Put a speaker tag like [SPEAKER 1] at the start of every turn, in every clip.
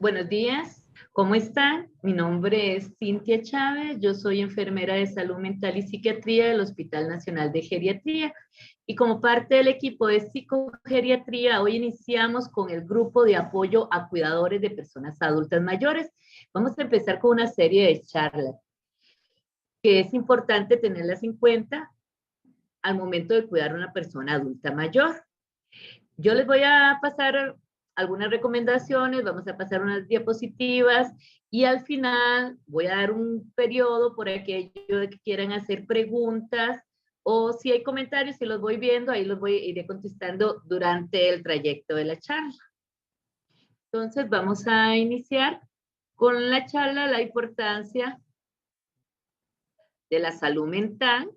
[SPEAKER 1] Buenos días, ¿cómo están? Mi nombre es Cintia Chávez, yo soy enfermera de salud mental y psiquiatría del Hospital Nacional de Geriatría y como parte del equipo de psicogeriatría, hoy iniciamos con el grupo de apoyo a cuidadores de personas adultas mayores. Vamos a empezar con una serie de charlas que es importante tenerlas en cuenta al momento de cuidar a una persona adulta mayor. Yo les voy a pasar algunas recomendaciones, vamos a pasar unas diapositivas y al final voy a dar un periodo por aquello de que quieran hacer preguntas o si hay comentarios, si los voy viendo, ahí los iré contestando durante el trayecto de la charla. Entonces vamos a iniciar con la charla, la importancia de la salud mental.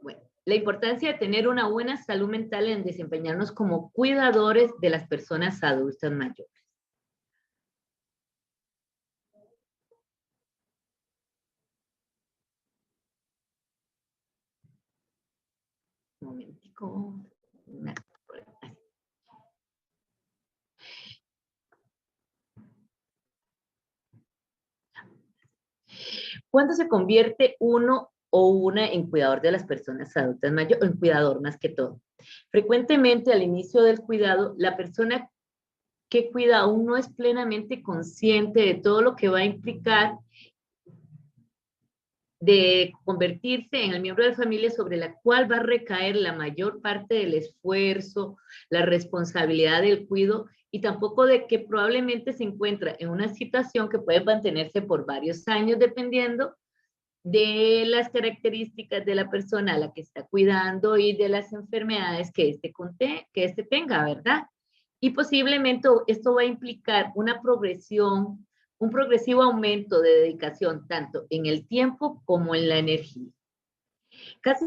[SPEAKER 1] Bueno, la importancia de tener una buena salud mental en desempeñarnos como cuidadores de las personas adultas mayores. Un momentico. ¿Cuándo se convierte uno o una en cuidador de las personas adultas mayores, o en cuidador más que todo? Frecuentemente al inicio del cuidado, la persona que cuida aún no es plenamente consciente de todo lo que va a implicar de convertirse en el miembro de la familia sobre la cual va a recaer la mayor parte del esfuerzo, la responsabilidad del cuidado y tampoco de que probablemente se encuentra en una situación que puede mantenerse por varios años dependiendo de las características de la persona a la que está cuidando y de las enfermedades que este tenga, ¿verdad? Y posiblemente esto va a implicar una progresión, un progresivo aumento de dedicación tanto en el tiempo como en la energía. Casi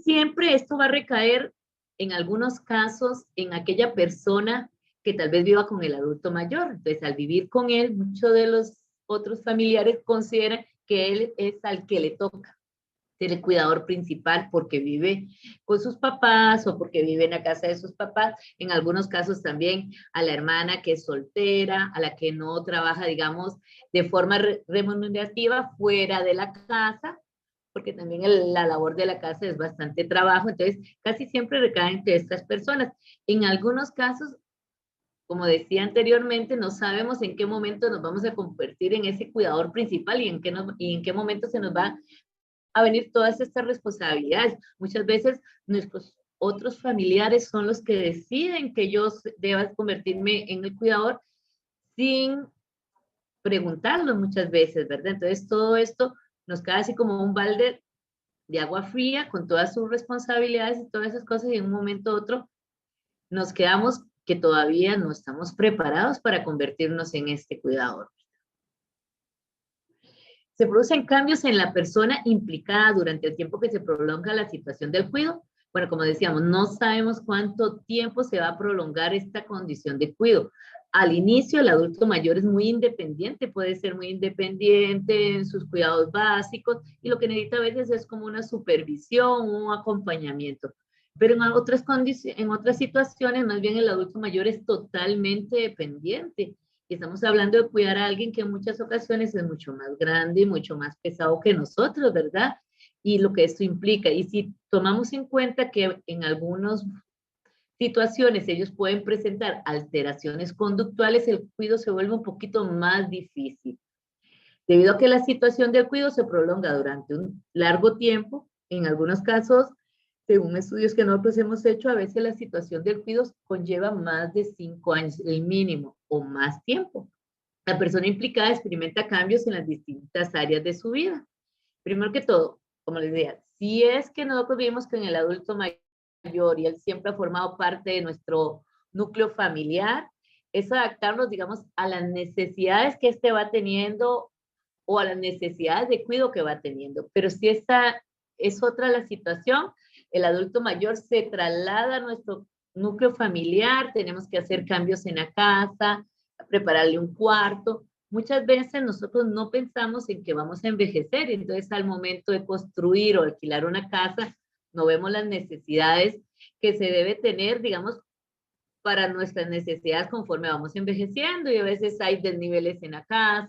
[SPEAKER 1] siempre esto va a recaer en algunos casos en aquella persona que tal vez viva con el adulto mayor. Entonces, al vivir con él, muchos de los otros familiares consideran que él es al que le toca ser el cuidador principal porque vive con sus papás o porque vive en la casa de sus papás. En algunos casos también a la hermana que es soltera, a la que no trabaja, digamos, de forma remunerativa fuera de la casa, porque también la labor de la casa es bastante trabajo, entonces casi siempre recaen entre estas personas. En algunos casos, como decía anteriormente, no sabemos en qué momento nos vamos a convertir en ese cuidador principal y en qué momento se nos va a venir todas estas responsabilidades. Muchas veces nuestros otros familiares son los que deciden que yo deba convertirme en el cuidador sin preguntarlo muchas veces, ¿verdad? Entonces todo esto nos cae así como un balde de agua fría con todas sus responsabilidades y todas esas cosas y en un momento u otro nos quedamos que todavía no estamos preparados para convertirnos en este cuidador. Se producen cambios en la persona implicada durante el tiempo que se prolonga la situación del cuidado. Bueno, como decíamos, no sabemos cuánto tiempo se va a prolongar esta condición de cuidado. Al inicio, el adulto mayor es muy independiente, puede ser muy independiente en sus cuidados básicos y lo que necesita a veces es como una supervisión, un acompañamiento. Pero en otras situaciones, más bien el adulto mayor es totalmente dependiente. Y estamos hablando de cuidar a alguien que en muchas ocasiones es mucho más grande y mucho más pesado que nosotros, ¿verdad? Y lo que esto implica. Y si tomamos en cuenta que en algunas situaciones ellos pueden presentar alteraciones conductuales, el cuidado se vuelve un poquito más difícil. Debido a que la situación del cuidado se prolonga durante un largo tiempo, en algunos casos, según estudios que nosotros hemos hecho, a veces la situación del cuidado conlleva más de 5 años, el mínimo, o más tiempo. La persona implicada experimenta cambios en las distintas áreas de su vida. Primero que todo, como les decía, si es que nosotros vivimos con el adulto mayor y él siempre ha formado parte de nuestro núcleo familiar, es adaptarnos, digamos, a las necesidades que éste va teniendo o a las necesidades de cuidado que va teniendo. Pero si esta es otra la situación, el adulto mayor se traslada a nuestro núcleo familiar, tenemos que hacer cambios en la casa, prepararle un cuarto, muchas veces nosotros no pensamos en que vamos a envejecer, entonces al momento de construir o alquilar una casa, no vemos las necesidades que se debe tener, digamos, para nuestras necesidades conforme vamos envejeciendo, y a veces hay desniveles en la casa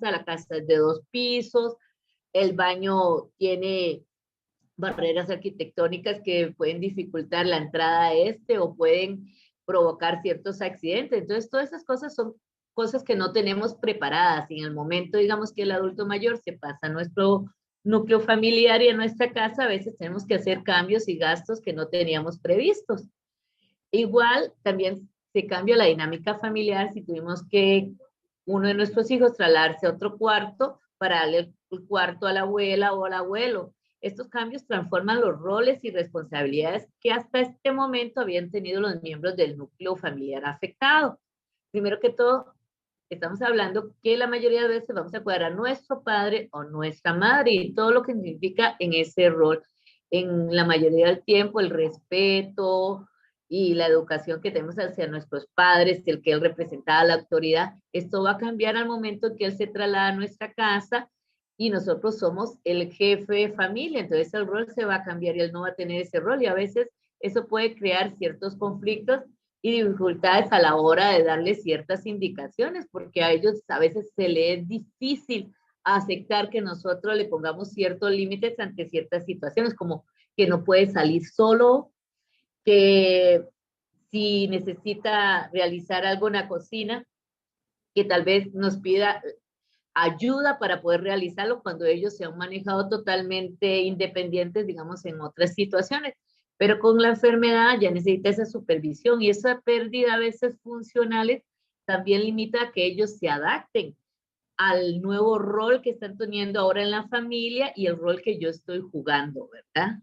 [SPEAKER 1] es de 2 pisos, el baño tiene barreras arquitectónicas que pueden dificultar la entrada a o pueden provocar ciertos accidentes. Entonces, todas esas cosas son cosas que no tenemos preparadas. Y en el momento, digamos, que el adulto mayor se pasa a nuestro núcleo familiar y a nuestra casa, a veces tenemos que hacer cambios y gastos que no teníamos previstos. Igual, también se cambia la dinámica familiar si tuvimos que uno de nuestros hijos trasladarse a otro cuarto para darle el cuarto a la abuela o al abuelo. Estos cambios transforman los roles y responsabilidades que hasta este momento habían tenido los miembros del núcleo familiar afectado. Primero que todo, estamos hablando que la mayoría de veces vamos a cuidar a nuestro padre o nuestra madre y todo lo que significa en ese rol. En la mayoría del tiempo, el respeto y la educación que tenemos hacia nuestros padres, el que él representaba la autoridad, esto va a cambiar al momento en que él se traslada a nuestra casa y nosotros somos el jefe de familia, entonces el rol se va a cambiar y él no va a tener ese rol, y a veces eso puede crear ciertos conflictos y dificultades a la hora de darle ciertas indicaciones, porque a ellos a veces se les es difícil aceptar que nosotros le pongamos ciertos límites ante ciertas situaciones, como que no puede salir solo, que si necesita realizar algo en la cocina, que tal vez nos pida ayuda para poder realizarlo cuando ellos se han manejado totalmente independientes, digamos, en otras situaciones. Pero con la enfermedad ya necesita esa supervisión, y esa pérdida a veces funcionales también limita a que ellos se adapten al nuevo rol que están teniendo ahora en la familia y el rol que yo estoy jugando, ¿verdad?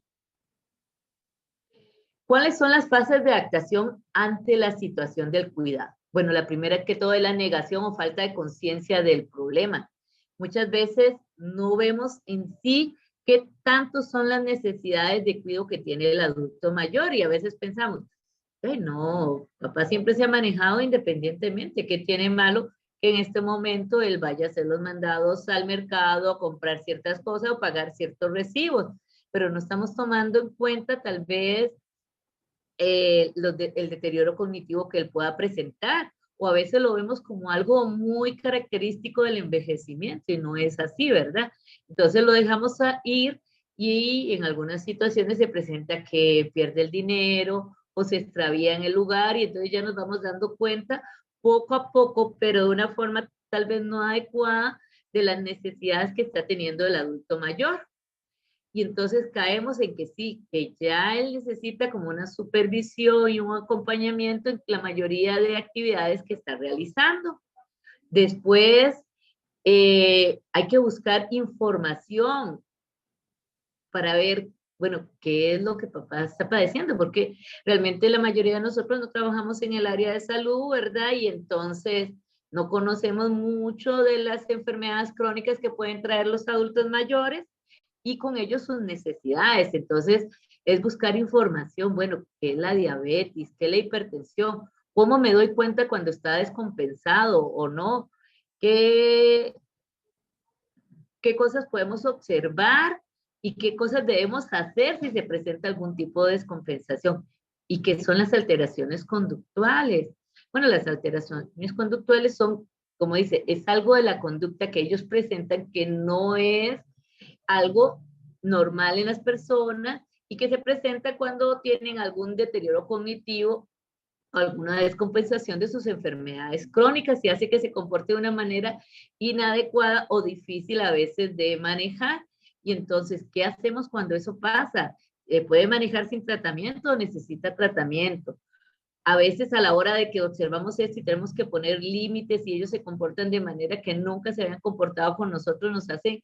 [SPEAKER 1] ¿Cuáles son las fases de adaptación ante la situación del cuidado? Bueno, la primera que todo es la negación o falta de conciencia del problema. Muchas veces no vemos en sí qué tanto son las necesidades de cuidado que tiene el adulto mayor, y a veces pensamos, no, papá siempre se ha manejado independientemente, ¿qué tiene malo que en este momento él vaya a hacer los mandados al mercado, a comprar ciertas cosas o pagar ciertos recibos? Pero no estamos tomando en cuenta tal vez el deterioro cognitivo que él pueda presentar, o a veces lo vemos como algo muy característico del envejecimiento y no es así, ¿verdad? Entonces lo dejamos ir, y en algunas situaciones se presenta que pierde el dinero o se extravía en el lugar, y entonces ya nos vamos dando cuenta poco a poco, pero de una forma tal vez no adecuada, de las necesidades que está teniendo el adulto mayor. Y entonces caemos en que sí, que ya él necesita como una supervisión y un acompañamiento en la mayoría de actividades que está realizando. Después, hay que buscar información para ver, bueno, qué es lo que papá está padeciendo, porque realmente la mayoría de nosotros no trabajamos en el área de salud, ¿verdad? Y entonces no conocemos mucho de las enfermedades crónicas que pueden traer los adultos mayores, y con ellos sus necesidades. Entonces, es buscar información, bueno, ¿qué es la diabetes? ¿Qué es la hipertensión? ¿Cómo me doy cuenta cuando está descompensado o no? ¿Qué, qué cosas podemos observar y qué cosas debemos hacer si se presenta algún tipo de descompensación? ¿Y qué son las alteraciones conductuales? Bueno, las alteraciones conductuales son, como dice, es algo de la conducta que ellos presentan que no es algo normal en las personas y que se presenta cuando tienen algún deterioro cognitivo o alguna descompensación de sus enfermedades crónicas, y hace que se comporte de una manera inadecuada o difícil a veces de manejar. Y entonces, ¿qué hacemos cuando eso pasa? ¿Puede manejar sin tratamiento o necesita tratamiento? A veces a la hora de que observamos esto y tenemos que poner límites y ellos se comportan de manera que nunca se habían comportado con nosotros, nos hace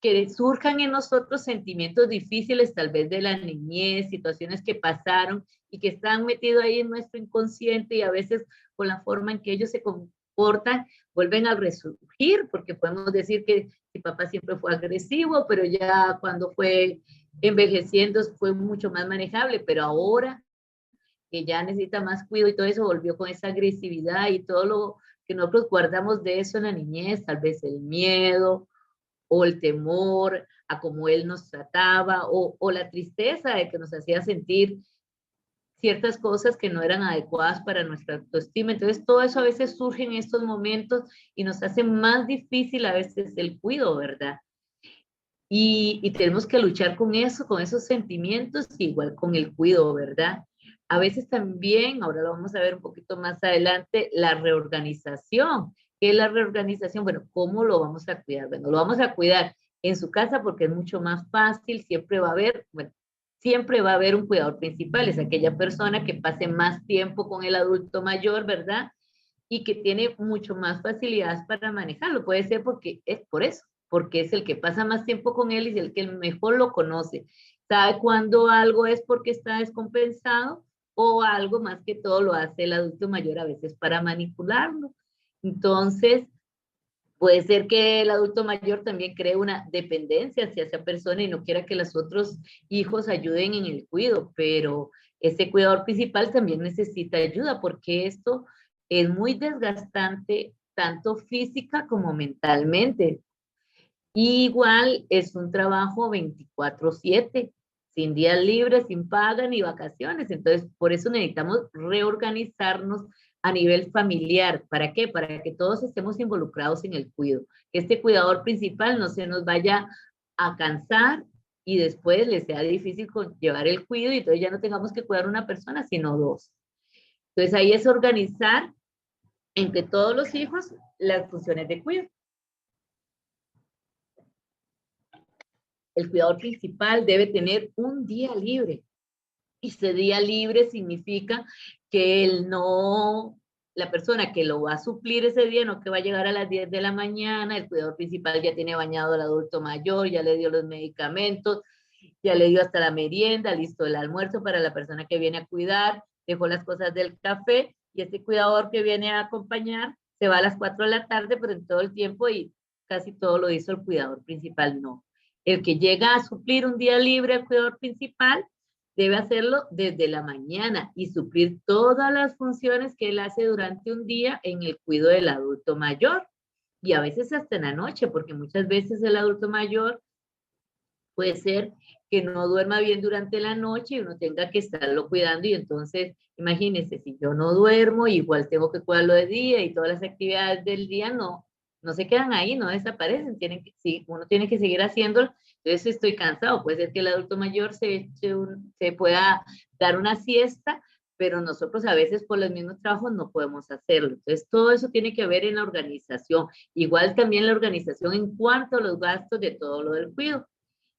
[SPEAKER 1] que surjan en nosotros sentimientos difíciles, tal vez de la niñez, situaciones que pasaron y que están metidos ahí en nuestro inconsciente, y a veces con la forma en que ellos se comportan, vuelven a resurgir, porque podemos decir que mi papá siempre fue agresivo, pero ya cuando fue envejeciendo fue mucho más manejable, pero ahora que ya necesita más cuidado y todo eso, volvió con esa agresividad y todo que nosotros guardamos de eso en la niñez, tal vez el miedo o el temor a cómo él nos trataba o la tristeza de que nos hacía sentir ciertas cosas que no eran adecuadas para nuestra autoestima. Entonces, todo eso a veces surge en estos momentos y nos hace más difícil a veces el cuidado, ¿verdad? Y tenemos que luchar con eso, con esos sentimientos, igual con el cuidado, ¿verdad? A veces también, ahora lo vamos a ver un poquito más adelante, la reorganización. ¿Qué es la reorganización? Bueno, ¿cómo lo vamos a cuidar? Bueno, lo vamos a cuidar en su casa porque es mucho más fácil, siempre va a haber, bueno, siempre va a haber un cuidador principal, es aquella persona que pase más tiempo con el adulto mayor, ¿verdad? Y que tiene mucho más facilidades para manejarlo. Puede ser porque es por eso, porque es el que pasa más tiempo con él y es el que mejor lo conoce. Sabe cuándo algo es porque está descompensado o algo más que todo lo hace el adulto mayor a veces para manipularlo. Entonces, puede ser que el adulto mayor también cree una dependencia hacia esa persona y no quiera que los otros hijos ayuden en el cuidado, pero ese cuidador principal también necesita ayuda porque esto es muy desgastante tanto física como mentalmente. Igual es un trabajo 24/7, sin días libres, sin paga ni vacaciones. Entonces, por eso necesitamos reorganizarnos a nivel familiar. ¿Para qué? Para que todos estemos involucrados en el cuidado. Que este cuidador principal no se nos vaya a cansar y después le sea difícil llevar el cuidado y entonces ya no tengamos que cuidar una persona, sino dos. Entonces, ahí es organizar entre todos los hijos las funciones de cuidado. El cuidador principal debe tener un día libre. Y ese día libre significa que él no, la persona que lo va a suplir ese día, no que va a llegar a las 10 de la mañana, el cuidador principal ya tiene bañado al adulto mayor, ya le dio los medicamentos, ya le dio hasta la merienda, listo el almuerzo para la persona que viene a cuidar, dejó las cosas del café y este cuidador que viene a acompañar se va a las 4 de la tarde, pero en todo el tiempo y casi todo lo hizo el cuidador principal, no. El que llega a suplir un día libre al cuidador principal debe hacerlo desde la mañana y suplir todas las funciones que él hace durante un día en el cuidado del adulto mayor y a veces hasta en la noche, porque muchas veces el adulto mayor puede ser que no duerma bien durante la noche y uno tenga que estarlo cuidando y entonces, imagínense, si yo no duermo, igual tengo que cuidarlo de día y todas las actividades del día no se quedan ahí, no desaparecen, sí, uno tiene que seguir haciéndolo. Entonces estoy cansado, puede ser que el adulto mayor se pueda dar una siesta, pero nosotros a veces por los mismos trabajos no podemos hacerlo. Entonces todo eso tiene que ver en la organización. Igual también la organización en cuanto a los gastos de todo lo del cuidado.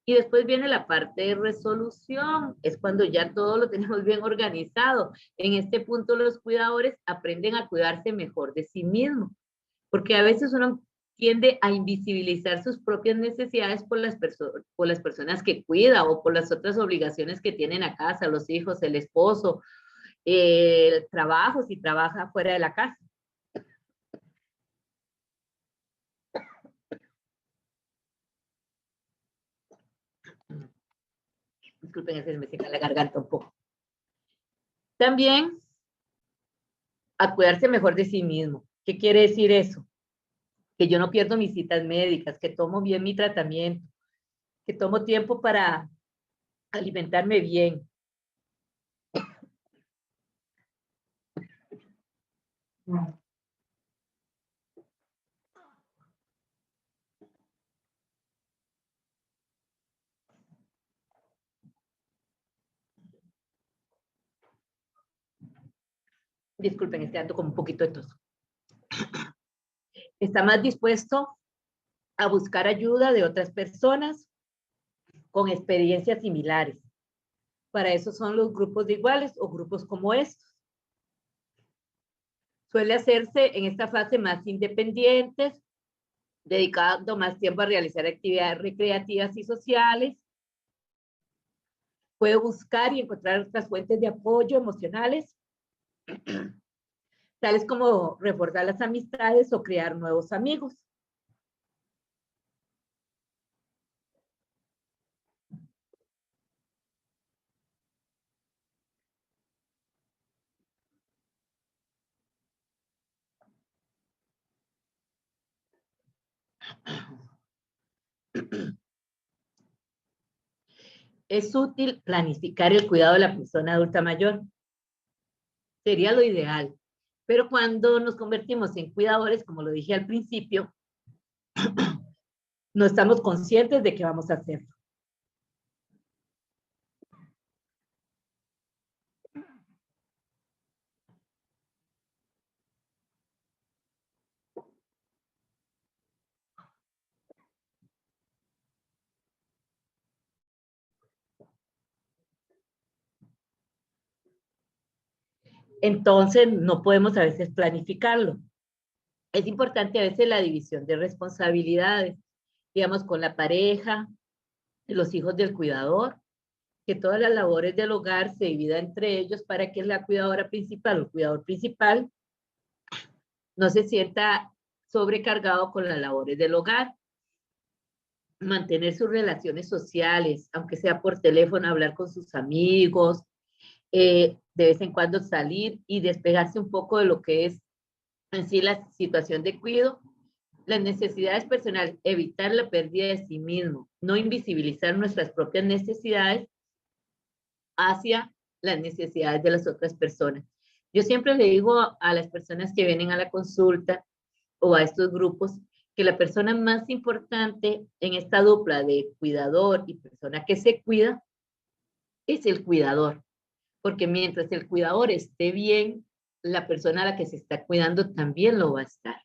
[SPEAKER 1] Y después viene la parte de resolución, es cuando ya todo lo tenemos bien organizado. En este punto los cuidadores aprenden a cuidarse mejor de sí mismos, porque a veces uno tiende a invisibilizar sus propias necesidades por las personas que cuida o por las otras obligaciones que tienen a casa, los hijos, el esposo, el trabajo, si trabaja fuera de la casa. Disculpen, se me seca la garganta un poco. También a cuidarse mejor de sí mismo. ¿Qué quiere decir eso? Que yo no pierdo mis citas médicas, que tomo bien mi tratamiento, que tomo tiempo para alimentarme bien. Disculpen, estoy dando como un poquito de tos. Está más dispuesto a buscar ayuda de otras personas con experiencias similares. Para eso son los grupos de iguales o grupos como estos. Suele hacerse en esta fase más independientes, dedicando más tiempo a realizar actividades recreativas y sociales. Puede buscar y encontrar otras fuentes de apoyo emocionales, tales como reforzar las amistades o crear nuevos amigos. Es útil planificar el cuidado de la persona adulta mayor. Sería lo ideal. Pero cuando nos convertimos en cuidadores, como lo dije al principio, no estamos conscientes de que vamos a hacerlo. Entonces, no podemos a veces planificarlo. Es importante a veces la división de responsabilidades, digamos, con la pareja, los hijos del cuidador, que todas las labores del hogar se dividan entre ellos para que la cuidadora principal o el cuidador principal no se sienta sobrecargado con las labores del hogar. Mantener sus relaciones sociales, aunque sea por teléfono, hablar con sus amigos, de vez en cuando salir y despegarse un poco de lo que es en sí la situación de cuidado, las necesidades personales, evitar la pérdida de sí mismo, no invisibilizar nuestras propias necesidades hacia las necesidades de las otras personas. Yo siempre le digo a las personas que vienen a la consulta o a estos grupos que la persona más importante en esta dupla de cuidador y persona que se cuida es el cuidador, porque mientras el cuidador esté bien, la persona a la que se está cuidando también lo va a estar.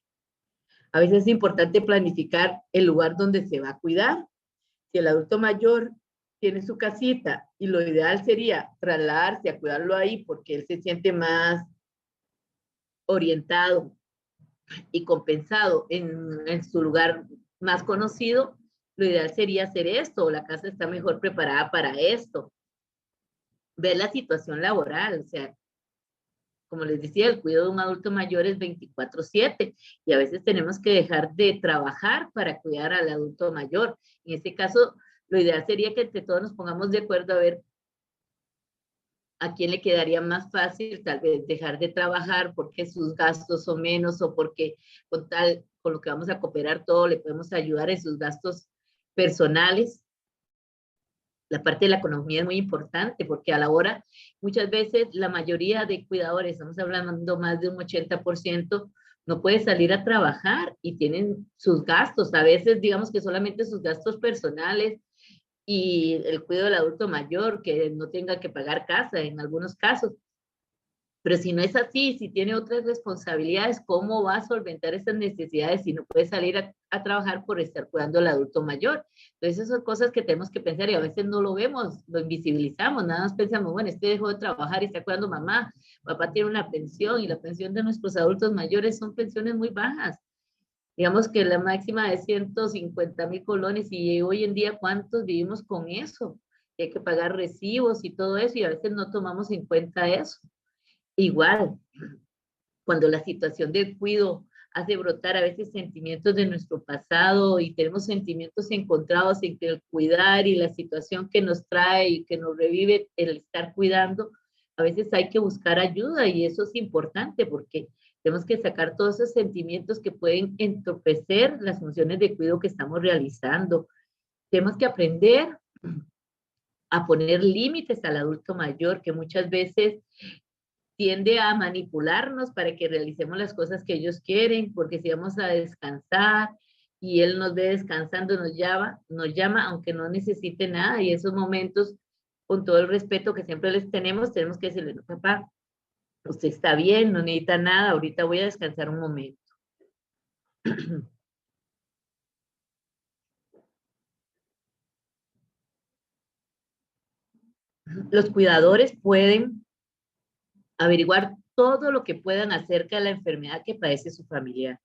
[SPEAKER 1] A veces es importante planificar el lugar donde se va a cuidar. Si el adulto mayor tiene su casita y lo ideal sería trasladarse a cuidarlo ahí porque él se siente más orientado y compensado en su lugar más conocido, lo ideal sería hacer esto, o la casa está mejor preparada para esto. Ver la situación laboral, o sea, como les decía, el cuidado de un adulto mayor es 24/7 y a veces tenemos que dejar de trabajar para cuidar al adulto mayor. En este caso, lo ideal sería que entre todos nos pongamos de acuerdo a ver a quién le quedaría más fácil tal vez dejar de trabajar porque sus gastos son menos o porque con lo que vamos a cooperar todo le podemos ayudar en sus gastos personales. La parte de la economía es muy importante porque a la hora, muchas veces la mayoría de cuidadores, estamos hablando más de un 80%, no puede salir a trabajar y tienen sus gastos. A veces digamos que solamente sus gastos personales y el cuidado del adulto mayor, que no tenga que pagar casa en algunos casos. Pero si no es así, si tiene otras responsabilidades, ¿cómo va a solventar esas necesidades si no puede salir a trabajar por estar cuidando al adulto mayor? Entonces, esas son cosas que tenemos que pensar y a veces no lo vemos, lo invisibilizamos, nada más pensamos, bueno, este dejó de trabajar y está cuidando mamá, papá tiene una pensión y la pensión de nuestros adultos mayores son pensiones muy bajas. Digamos que la máxima es 150,000 colones y hoy en día, ¿cuántos vivimos con eso? Hay que pagar recibos y todo eso y a veces no tomamos en cuenta eso. Igual, cuando la situación del cuidado hace brotar a veces sentimientos de nuestro pasado y tenemos sentimientos encontrados en que el cuidar y la situación que nos trae y que nos revive el estar cuidando, a veces hay que buscar ayuda y eso es importante porque tenemos que sacar todos esos sentimientos que pueden entorpecer las funciones de cuidado que estamos realizando. Tenemos que aprender a poner límites al adulto mayor que muchas veces tiende a manipularnos para que realicemos las cosas que ellos quieren, porque si vamos a descansar y él nos ve descansando, nos llama aunque no necesite nada, y esos momentos, con todo el respeto que siempre les tenemos que decirle, no, papá, usted está bien, no necesita nada, ahorita voy a descansar un momento. Los cuidadores pueden averiguar todo lo que puedan acerca de la enfermedad que padece su familiar.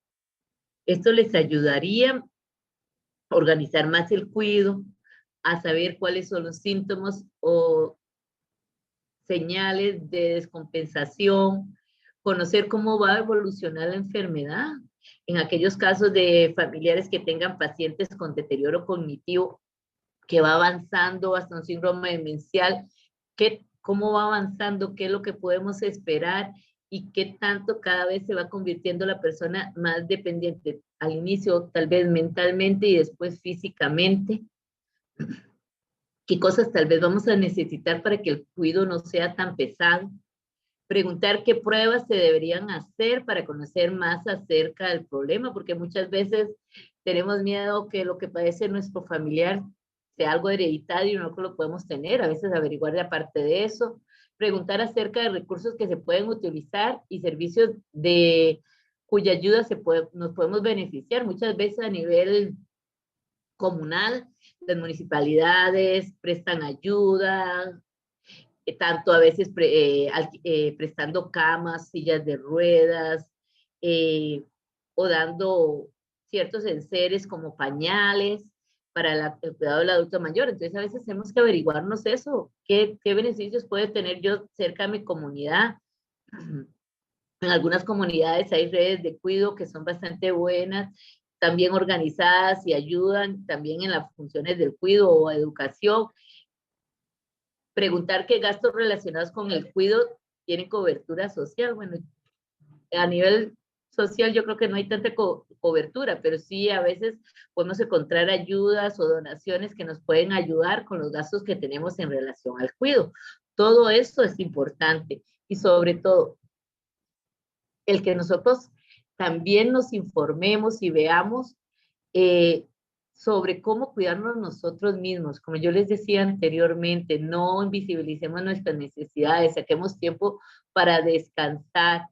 [SPEAKER 1] Esto les ayudaría a organizar más el cuidado, a saber cuáles son los síntomas o señales de descompensación, conocer cómo va a evolucionar la enfermedad. En aquellos casos de familiares que tengan pacientes con deterioro cognitivo, que va avanzando hasta un síndrome demencial, cómo va avanzando, qué es lo que podemos esperar y qué tanto cada vez se va convirtiendo la persona más dependiente. Al inicio tal vez mentalmente y después físicamente. ¿Qué cosas tal vez vamos a necesitar para que el cuidado no sea tan pesado? Preguntar qué pruebas se deberían hacer para conocer más acerca del problema, porque muchas veces tenemos miedo que lo que padece nuestro familiar sea algo hereditario y no que lo podemos tener. A veces averiguar de aparte de eso. Preguntar acerca de recursos que se pueden utilizar y servicios de cuya ayuda nos podemos beneficiar. Muchas veces a nivel comunal, las municipalidades prestan ayuda, tanto a veces prestando camas, sillas de ruedas, eh, o dando ciertos enseres como pañales para el cuidado del adulto mayor. Entonces a veces tenemos que averiguarnos eso, qué beneficios puede tener yo cerca de mi comunidad. En algunas comunidades hay redes de cuidado que son bastante buenas, también organizadas y ayudan también en las funciones del cuidado o educación. Preguntar qué gastos relacionados con el cuidado tienen cobertura social. Bueno, a nivel social yo creo que no hay tanta cobertura, pero sí a veces podemos encontrar ayudas o donaciones que nos pueden ayudar con los gastos que tenemos en relación al cuidado. Todo esto es importante y sobre todo el que nosotros también nos informemos y veamos eh, sobre cómo cuidarnos nosotros mismos. Como yo les decía anteriormente, no invisibilicemos nuestras necesidades, saquemos tiempo para descansar.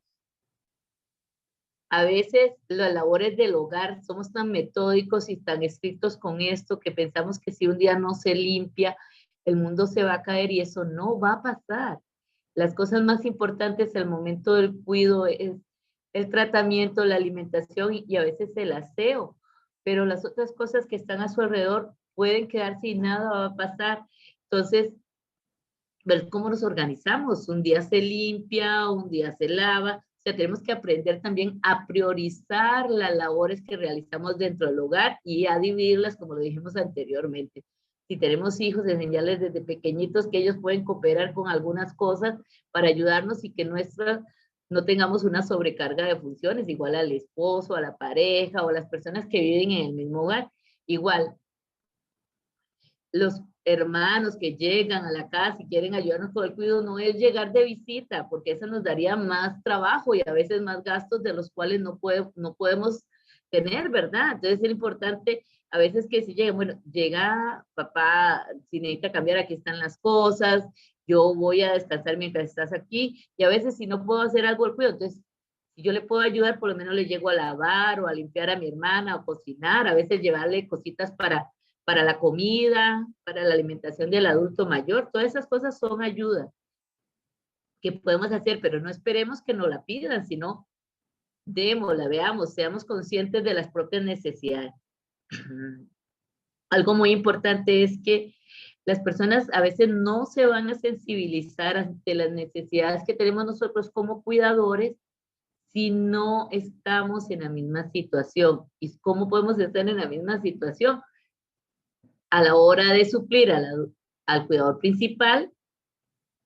[SPEAKER 1] A veces las labores del hogar somos tan metódicos y tan estrictos con esto que pensamos que si un día no se limpia, el mundo se va a caer y eso no va a pasar. Las cosas más importantes al momento del cuidado es el tratamiento, la alimentación y a veces el aseo, pero las otras cosas que están a su alrededor pueden quedarse y nada va a pasar. Entonces, ver cómo nos organizamos. Un día se limpia, un día se lava. O sea, tenemos que aprender también a priorizar las labores que realizamos dentro del hogar y a dividirlas, como lo dijimos anteriormente. Si tenemos hijos, enseñarles desde pequeñitos que ellos pueden cooperar con algunas cosas para ayudarnos y que no tengamos una sobrecarga de funciones, igual al esposo, a la pareja o a las personas que viven en el mismo hogar. Igual, los hermanos que llegan a la casa y quieren ayudarnos con el cuidado, no es llegar de visita, porque eso nos daría más trabajo y a veces más gastos de los cuales no podemos tener, ¿verdad? Entonces es importante a veces que si llega, bueno, llega papá, si necesita cambiar, aquí están las cosas, yo voy a descansar mientras estás aquí, y a veces si no puedo hacer algo al cuidado, entonces si yo le puedo ayudar, por lo menos le llego a lavar o a limpiar a mi hermana o cocinar, a veces llevarle cositas para la comida, para la alimentación del adulto mayor. Todas esas cosas son ayudas que podemos hacer, pero no esperemos que nos la pidan, sino démosla, veamos, seamos conscientes de las propias necesidades. Algo muy importante es que las personas a veces no se van a sensibilizar ante las necesidades que tenemos nosotros como cuidadores si no estamos en la misma situación. ¿Y cómo podemos estar en la misma situación? A la hora de suplir al cuidador principal,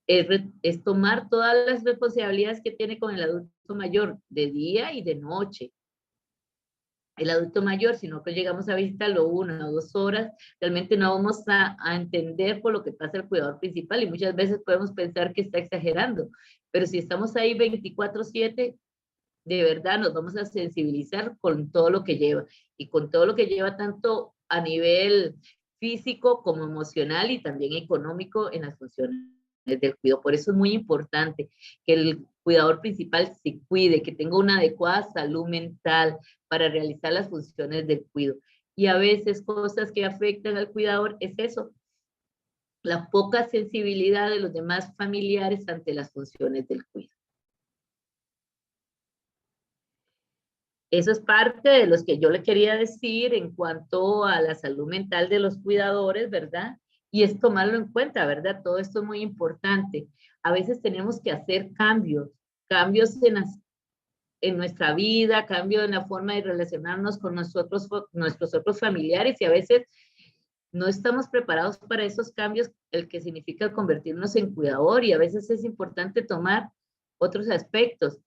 [SPEAKER 1] es tomar todas las responsabilidades que tiene con el adulto mayor de día y de noche. El adulto mayor, si no que llegamos a visitarlo 1 o 2 horas, realmente no vamos a entender por lo que pasa el cuidador principal y muchas veces podemos pensar que está exagerando, pero si estamos ahí 24/7, de verdad nos vamos a sensibilizar con todo lo que lleva y con todo lo que lleva tanto a nivel físico como emocional y también económico en las funciones del cuidado. Por eso es muy importante que el cuidador principal se cuide, que tenga una adecuada salud mental para realizar las funciones del cuidado. Y a veces cosas que afectan al cuidador es eso, la poca sensibilidad de los demás familiares ante las funciones del cuidado. Eso es parte de los que yo le quería decir en cuanto a la salud mental de los cuidadores, ¿verdad? Y es tomarlo en cuenta, ¿verdad? Todo esto es muy importante. A veces tenemos que hacer cambios en nuestra vida, cambios en la forma de relacionarnos con nuestros otros familiares y a veces no estamos preparados para esos cambios, el que significa convertirnos en cuidador y a veces es importante tomar otros aspectos.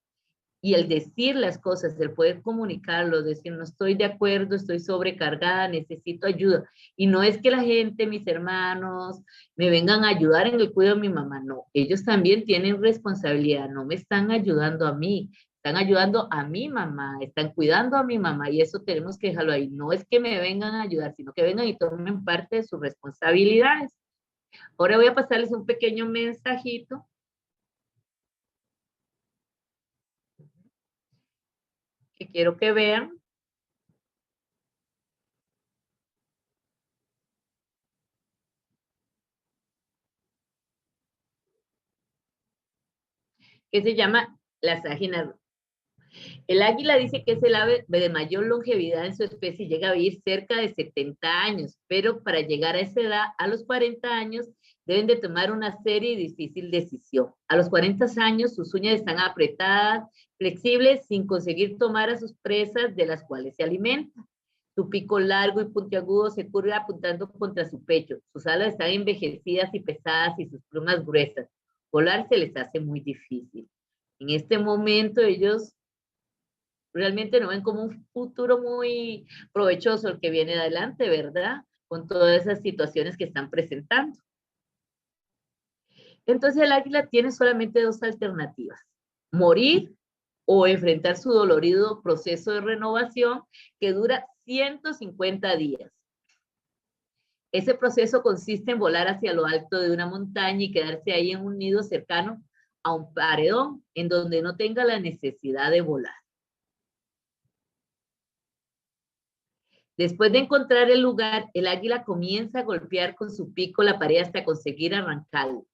[SPEAKER 1] Y el decir las cosas, el poder comunicarlo, decir no estoy de acuerdo, estoy sobrecargada, necesito ayuda. Y no es que la gente, mis hermanos, me vengan a ayudar en el cuidado de mi mamá, no. Ellos también tienen responsabilidad, no me están ayudando a mí, están ayudando a mi mamá, están cuidando a mi mamá y eso tenemos que dejarlo ahí. No es que me vengan a ayudar, sino que vengan y tomen parte de sus responsabilidades. Ahora voy a pasarles un pequeño mensajito. Que quiero que vean. Que se llama las áginas. El águila dice que es el ave de mayor longevidad en su especie y llega a vivir cerca de 70 años, pero para llegar a esa edad, a los 40 años, deben de tomar una seria y difícil decisión. A los 40 años, sus uñas están apretadas, flexibles, sin conseguir tomar a sus presas de las cuales se alimentan. Su pico largo y puntiagudo se curva apuntando contra su pecho. Sus alas están envejecidas y pesadas y sus plumas gruesas. Volar se les hace muy difícil. En este momento ellos realmente no ven como un futuro muy provechoso el que viene adelante, ¿verdad? Con todas esas situaciones que están presentando. Entonces el águila tiene solamente dos alternativas: morir o enfrentar su dolorido proceso de renovación que dura 150 días. Ese proceso consiste en volar hacia lo alto de una montaña y quedarse ahí en un nido cercano a un paredón en donde no tenga la necesidad de volar. Después de encontrar el lugar, el águila comienza a golpear con su pico la pared hasta conseguir arrancarlo.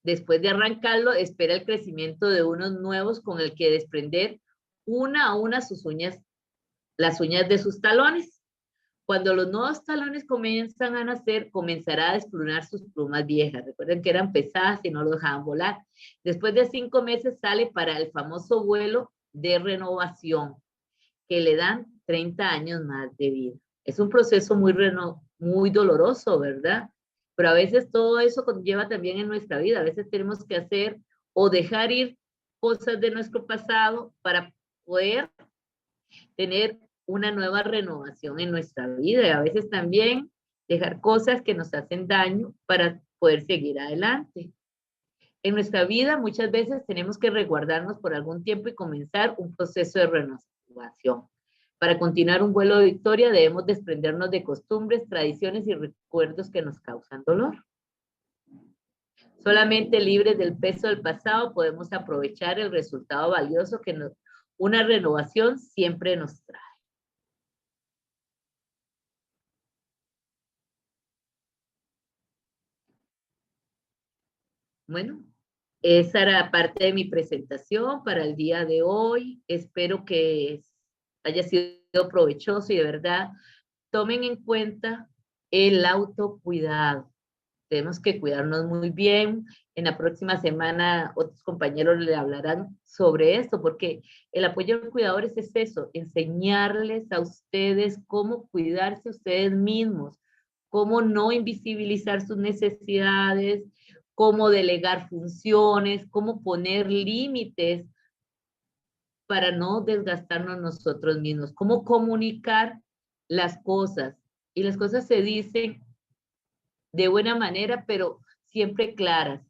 [SPEAKER 1] Después de arrancarlo, espera el crecimiento de unos nuevos con el que desprender una a una sus uñas, las uñas de sus talones. Cuando los nuevos talones comienzan a nacer, comenzará a desplunar sus plumas viejas. Recuerden que eran pesadas y no lo dejaban volar. Después de 5 meses sale para el famoso vuelo de renovación, que le dan 30 años más de vida. Es un proceso muy doloroso, ¿verdad? Pero a veces todo eso conlleva también en nuestra vida. A veces tenemos que hacer o dejar ir cosas de nuestro pasado para poder tener una nueva renovación en nuestra vida. Y a veces también dejar cosas que nos hacen daño para poder seguir adelante. En nuestra vida muchas veces tenemos que resguardarnos por algún tiempo y comenzar un proceso de renovación. Para continuar un vuelo de victoria debemos desprendernos de costumbres, tradiciones y recuerdos que nos causan dolor. Solamente libres del peso del pasado podemos aprovechar el resultado valioso que una renovación siempre nos trae. Bueno, esa era parte de mi presentación para el día de hoy. Espero que haya sido provechoso y de verdad tomen en cuenta el autocuidado. Tenemos que cuidarnos muy bien. En la próxima semana otros compañeros le hablarán sobre esto, porque el apoyo al cuidador es eso, enseñarles a ustedes cómo cuidarse ustedes mismos, cómo no invisibilizar sus necesidades, cómo delegar funciones, cómo poner límites para no desgastarnos nosotros mismos, cómo comunicar las cosas. Y las cosas se dicen de buena manera, pero siempre claras,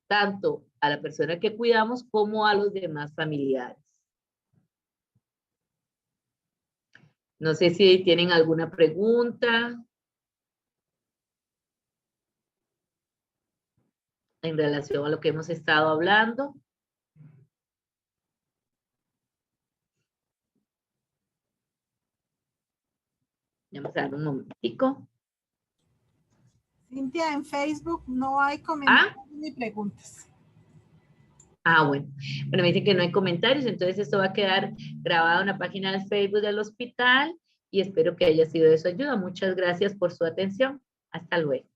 [SPEAKER 1] tanto a la persona que cuidamos como a los demás familiares. No sé si tienen alguna pregunta en relación a lo que hemos estado hablando. Vamos a dar un momentico.
[SPEAKER 2] Cintia, en Facebook no hay comentarios ni preguntas.
[SPEAKER 1] Bueno. Bueno, me dicen que no hay comentarios, entonces esto va a quedar grabado en la página de Facebook del hospital y espero que haya sido de su ayuda. Muchas gracias por su atención. Hasta luego.